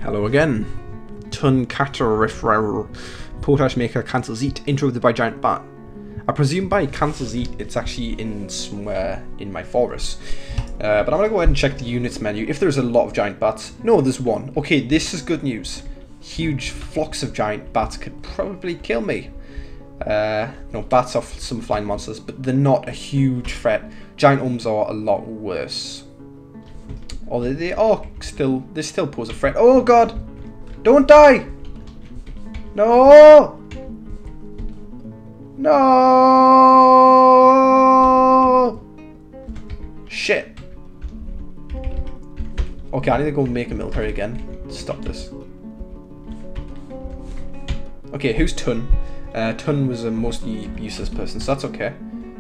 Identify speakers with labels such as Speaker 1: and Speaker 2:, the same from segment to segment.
Speaker 1: Hello again. Ton Cater Potash Maker cancels eat. Interrupted by giant bat. I presume by cancels eat it's actually in somewhere in my forest. But I'm gonna go ahead and check the units menu. If there's a lot of giant bats. No, there's one. Okay, this is good news. Huge flocks of giant bats could probably kill me. No, bats are some flying monsters, but they're not a huge threat. Giant ums are a lot worse. Although they still pose a threat. Oh god! Don't die! No! No! Shit. Okay, I need to go make a military again to stop this. Okay, who's Tun? Tun was a mostly useless person, so that's okay.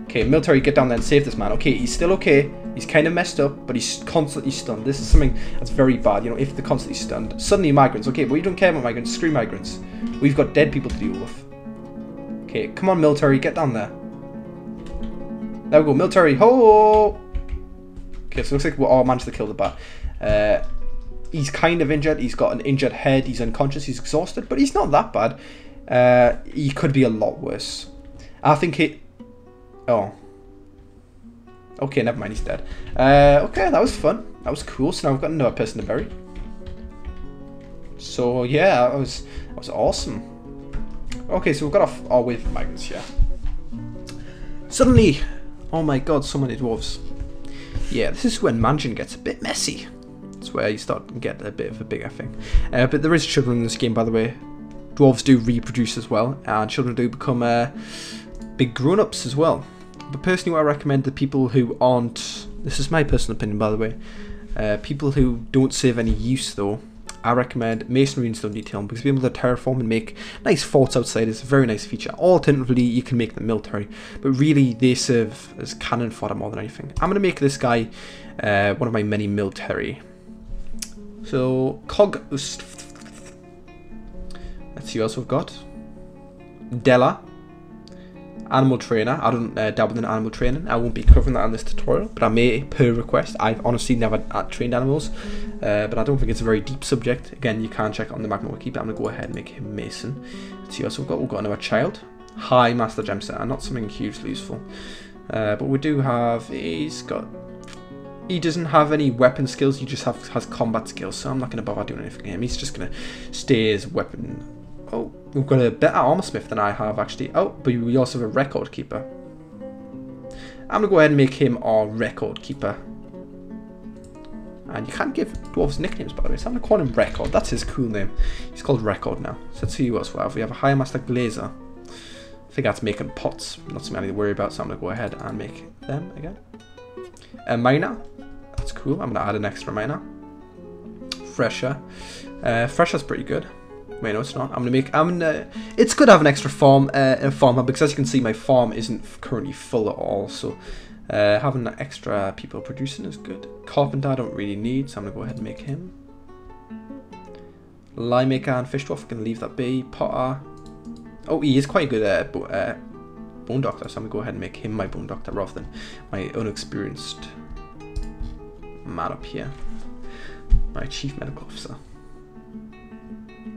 Speaker 1: Okay, military, get down there and save this man. Okay, he's still okay. He's kind of messed up, but he's constantly stunned. This is something that's very bad, you know, if they're constantly stunned. Suddenly migrants. Okay, but we don't care about migrants. Screw migrants. We've got dead people to deal with. Okay, come on, military, get down there. There we go, military. Ho! Okay, so it looks like we all managed to kill the bat. He's kind of injured. He's got an injured head. He's unconscious. He's exhausted, but he's not that bad. He could be a lot worse. I think he... Oh. Okay, never mind, he's dead. Okay, that was fun. That was cool. So now we've got another person to bury. So yeah, that was awesome. Okay, so we've got our way for migrants here. Suddenly, oh my god, so many dwarves. Yeah, this is when mansion gets a bit messy. It's where you start to get a bit of a bigger thing. But there is children in this game, by the way. Dwarves do reproduce as well, and children do become big grown-ups as well. But personally, what I recommend to people who aren't, this is my personal opinion by the way, people who don't serve any use though, I recommend masonry and stone detailing, because being able to terraform and make nice forts outside is a very nice feature. Alternatively, you can make them military, but really they serve as cannon fodder more than anything. I'm going to make this guy one of my many military. So, let's see what else we've got. Della. Animal trainer. I don't dabble in animal training. I won't be covering that on this tutorial, but I may per request. I've honestly never trained animals, but I don't think it's a very deep subject. Again, you can check on the Magma Wiki, but I'm going to go ahead and make him Mason. Let's see what else we've got. We've got another child. High Master Gem Setter. Not something hugely useful. But we do have, he doesn't have any weapon skills, he just has combat skills, so I'm not going to bother doing anything to him. He's just going to stay as weapon. Oh, we've got a better armor smith than I have actually. Oh, but we also have a record keeper. I'm going to go ahead and make him our record keeper. And you can't give dwarves nicknames, by the way, so I'm going to call him Record. That's his cool name. He's called Record now. So let's see what else we have. We have a High Master Glazer. I think that's making pots. Not something I need to worry about, so I'm going to go ahead and make them again. A miner. That's cool. I'm going to add an extra miner. Fresher. Fresher's pretty good. Wait, no, it's not. It's good to have an extra farm in a farm hub, because as you can see, my farm isn't currently full at all. So having extra people producing is good. Carpenter I don't really need, so I'm gonna go ahead and make him. Lime maker and fish dwarf, I'm gonna leave that be. Potter. Oh, he is quite good at bone doctor, so I'm gonna go ahead and make him my bone doctor rather than my unexperienced man up here. My chief medical officer.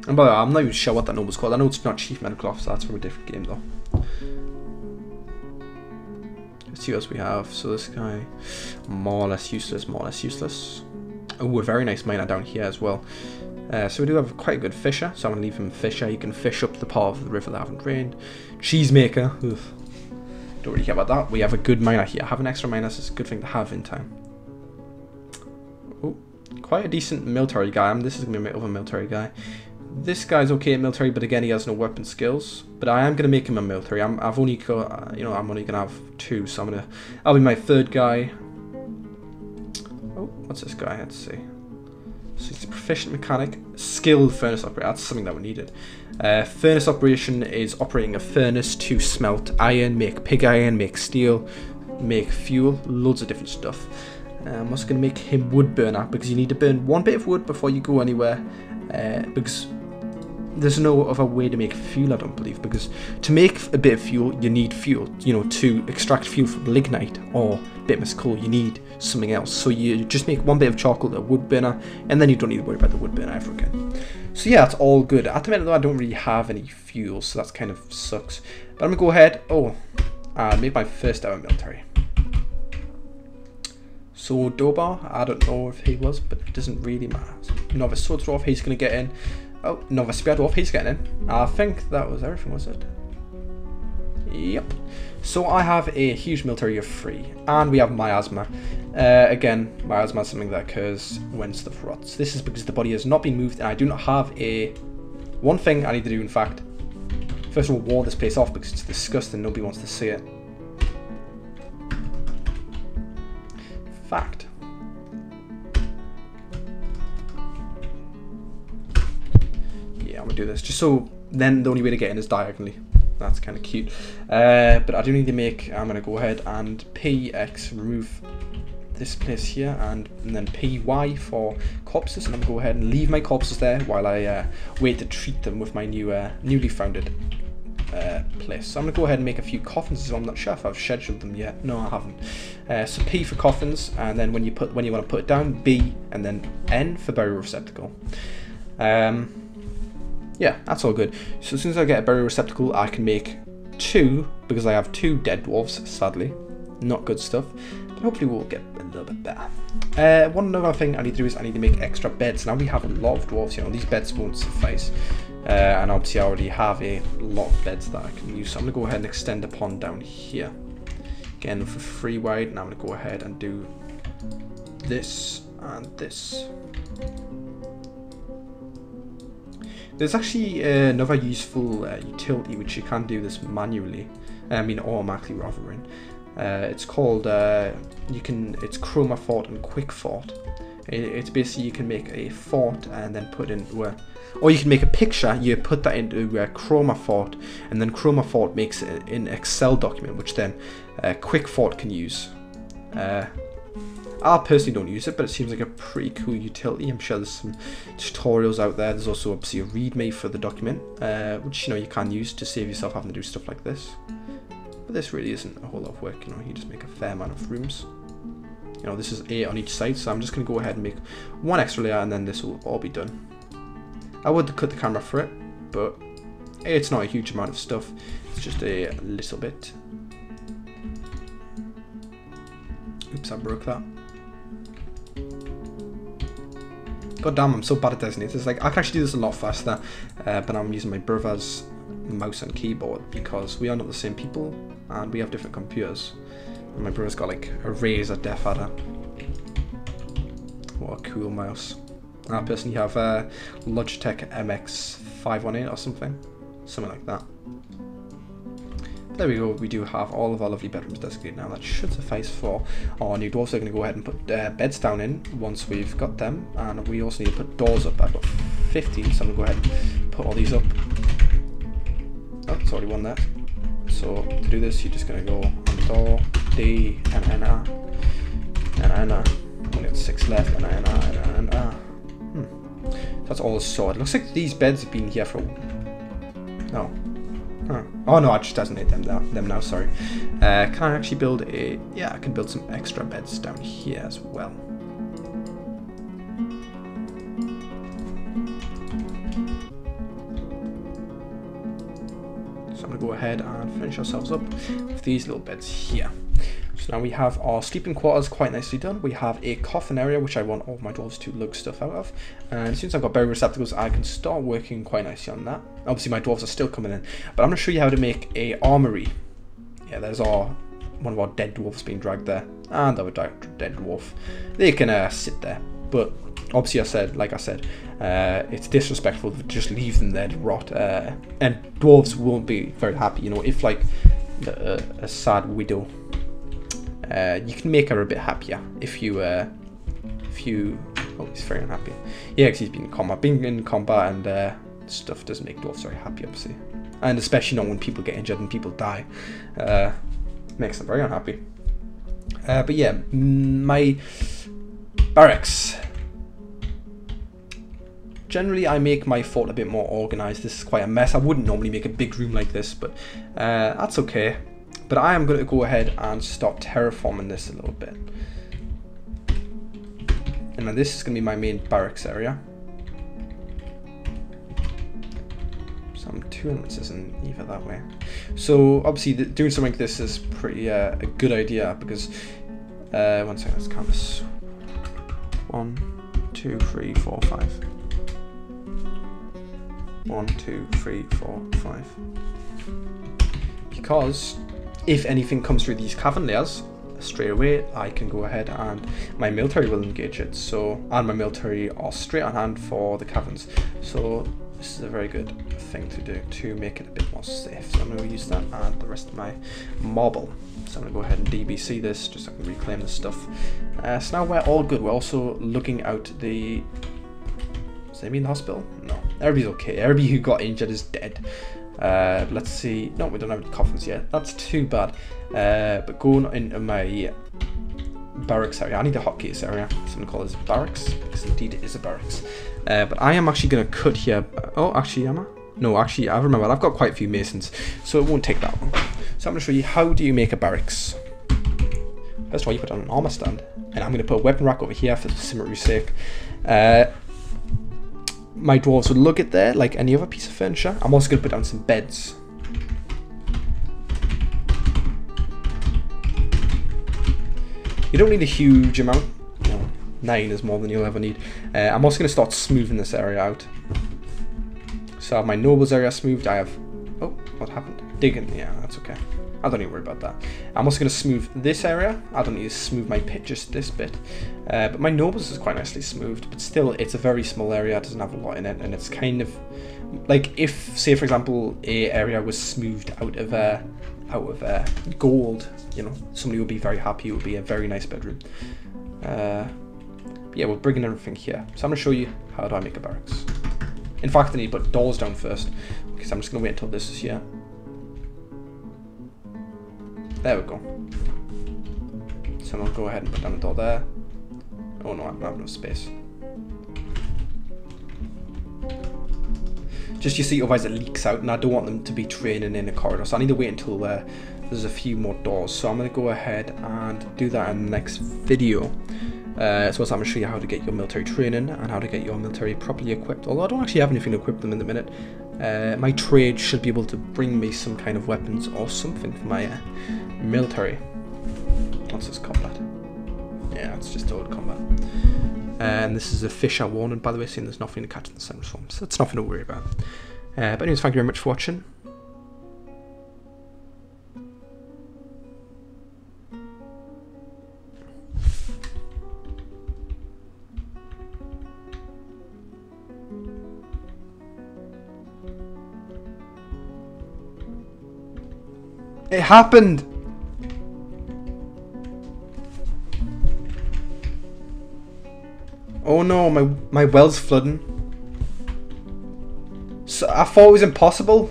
Speaker 1: And by the way, I'm not even sure what that noble's called. I know it's not Chief Medical Officer, that's from a different game though. Let's see what else we have. So this guy, more or less useless, more or less useless. Oh, a very nice miner down here as well. So we do have quite a good fisher, so I'm going to leave him fisher. He can fish up the part of the river that I haven't drained. Cheesemaker, ugh. Don't really care about that. We have a good miner here. Having extra miners is a good thing to have in time. Oh, quite a decent military guy. This is going to be my other military guy. This guy's okay at military, but again, he has no weapon skills. But I am going to make him a military. I've only got, you know, I'm only going to have two, so I'll be my third guy. Oh, what's this guy? Let's see. So he's a proficient mechanic, skilled furnace operator. That's something that we needed. Furnace operation is operating a furnace to smelt iron, make pig iron, make steel, make fuel, loads of different stuff. I'm also going to make him wood burner, because you need to burn one bit of wood before you go anywhere. Because there's no other way to make fuel, I don't believe, because to make a bit of fuel, you need fuel. You know, to extract fuel from lignite or bituminous coal, you need something else. So you just make one bit of charcoal, a wood burner, and then you don't need to worry about the wood burner ever again. So yeah, it's all good. At the minute though, I don't really have any fuel, so that's kind of sucks. But I'm gonna go ahead, make my first ever military. So Dobar, I don't know if he was, but it doesn't really matter. Novice Sword Dwarf, he's gonna get in. Oh, Novice Spear Dwarf, he's getting in. I think that was everything, was it? Yep. So I have a huge military of 3, and we have miasma. Again, miasma is something that occurs when stuff rots. This is because the body has not been moved, and I do not have one thing I need to do, in fact. First of all, wall this place off because it's disgusting, nobody wants to see it. Fact. Yeah, I'm gonna do this just so then the only way to get in is diagonally. That's kind of cute. But I do need to make. I'm gonna go ahead and PX remove this place here, and then PY for corpses, and I'm gonna go ahead and leave my corpses there while I wait to treat them with my newly founded place. So I'm gonna go ahead and make a few coffins as well. I'm not sure if I've scheduled them yet. No, I haven't. So P for coffins, and then when you want to put it down, B, and then N for burial receptacle. Yeah, that's all good. So as soon as I get a burial receptacle, I can make 2, because I have 2 dead dwarves. Sadly, not good stuff. But hopefully we'll get a little bit better. One other thing I need to do is I need to make extra beds. Now we have a lot of dwarves. You know, these beds won't suffice. And obviously I already have a lot of beds that I can use, so I'm going to go ahead and extend the pond down here again for 3 wide, and I'm going to go ahead and do this and this. There's actually another useful utility which you can do this manually, automatically rather. It's called it's Chroma Fort and Quick Fort. It's basically you can make a fort and then put into or you can make a picture, you put that into Chroma Fort, and then Chroma Fort makes an Excel document, which then Quick Fort can use. I personally don't use it, but it seems like a pretty cool utility. I'm sure there's some tutorials out there. There's also obviously a readme for the document, which you can use to save yourself having to do stuff like this. But this really isn't a whole lot of work. You just make a fair amount of rooms. This is 8 on each side, so I'm just going to go ahead and make 1 extra layer, and then this will all be done. I would cut the camera for it, but it's not a huge amount of stuff. It's just a little bit. Oops, I broke that. God damn, I'm so bad at designating. I can actually do this a lot faster, but I'm using my brother's mouse and keyboard because we are not the same people and we have different computers. And my brother's got like a Razer Death Adder. What a cool mouse. I personally have a Logitech MX518 or something like that. There we go, we do have all of our lovely bedrooms designated now. That should suffice for our new dwarves. We're going to go ahead and put beds down in once we've got them, and we also need to put doors up. I've got 15, so I'm going to go ahead and put all these up. Oh, it's already one there. So to do this, you're just going to go on door, D, and R. Only got 6 left, and R. That's all sorted. Looks like these beds have been here for. No. Huh. Oh no, I just designate them now. Sorry. Can I actually build a? Yeah, I can build some extra beds down here as well. So I'm gonna go ahead and finish ourselves up with these little beds here. So now we have our sleeping quarters quite nicely done. We have a coffin area, which I want all of my dwarves to lug stuff out of. And as soon as I've got burial receptacles, I can start working quite nicely on that. Obviously, my dwarves are still coming in. But I'm going to show you how to make a armory. Yeah, there's one of our dead dwarves being dragged there. And our dead dwarf. They can sit there. But obviously, like I said, it's disrespectful to just leave them there to rot. And dwarves won't be very happy. If like a sad widow, you can make her a bit happier if you oh, he's very unhappy. Yeah, because he's been in combat. Being in combat and stuff doesn't make dwarves very happy, obviously, and especially not when people get injured and people die. Makes them very unhappy. But yeah, my barracks. generally I make my fort a bit more organised. This is quite a mess. I wouldn't normally make a big room like this, but that's okay. But I am going to go ahead and start terraforming this a little bit. And then this is going to be my main barracks area. Some 2 elements isn't either that way. So obviously doing something like this is pretty a good idea because 1 second, let's count this. 1, 2, 3, 4, 5. 1, 2, 3, 4, 5. Because if anything comes through these cavern layers, straight away I can go ahead and my military will engage it. So, and my military are straight on hand for the caverns. So this is a very good thing to do to make it a bit more safe. So I'm going to use that and the rest of my marble. So I'm going to go ahead and DBC this just so I can reclaim this stuff. So now we're all good. We're also looking out the... Does that mean the hospital? No. Everybody's okay. Everybody who got injured is dead. Let's see. No, we don't have any coffins yet. That's too bad. But going into my barracks area. I need a hotkeys area. So I'm going to call this barracks because indeed it is a barracks. But I am actually going to cut here. Oh, actually, am I? No, actually, I remember. I've got quite a few masons, so it won't take that long. So I'm going to show you how do you make a barracks. First of all, you put on an armor stand, and I'm going to put a weapon rack over here for symmetry's sake. My dwarves would look at there like any other piece of furniture. I'm also going to put down some beds. You don't need a huge amount. No, 9 is more than you'll ever need. I'm also going to start smoothing this area out. So I have my nobles area smoothed. I have... Oh, what happened? Digging. Yeah, that's okay. I don't need to worry about that. I'm also going to smooth this area. I don't need to smooth my pit, just this bit. But my nobles is quite nicely smoothed. But still, it's a very small area. It doesn't have a lot in it. And it's kind of... Like, if, say, for example, a area was smoothed out of gold, you know, somebody would be very happy. It would be a very nice bedroom. Yeah, we're bringing everything here. So I'm going to show you how do I make a barracks. In fact, I need to put doors down first, because I'm just going to wait until this is here. There we go. So I'm going to go ahead and put down a door there. Oh no, I don't have enough space. Just, you see, otherwise it leaks out, and I don't want them to be training in a corridor, so I need to wait until there's a few more doors. So I'm going to go ahead and do that in the next video. So I'm going to show you how to get your military training and how to get your military properly equipped. Although I don't actually have anything to equip them in the minute. My trade should be able to bring me some kind of weapons or something for my military. What's this combat? Yeah, it's just old combat. And this is a fisher warning, by the way, seeing there's nothing to catch in the sandstorm, so it's nothing to worry about. But anyways, thank you very much for watching. It happened! Oh no, my well's flooding. So I thought it was impossible.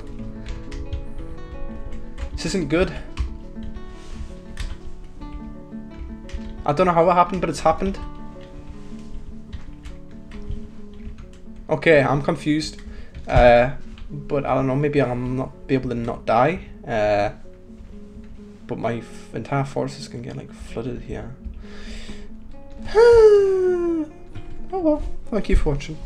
Speaker 1: This isn't good. I don't know how it happened, but it's happened. Okay, I'm confused. But I don't know, maybe I'll not be able to not die. But my entire forest is gonna get like flooded here. Oh well, thank you for watching.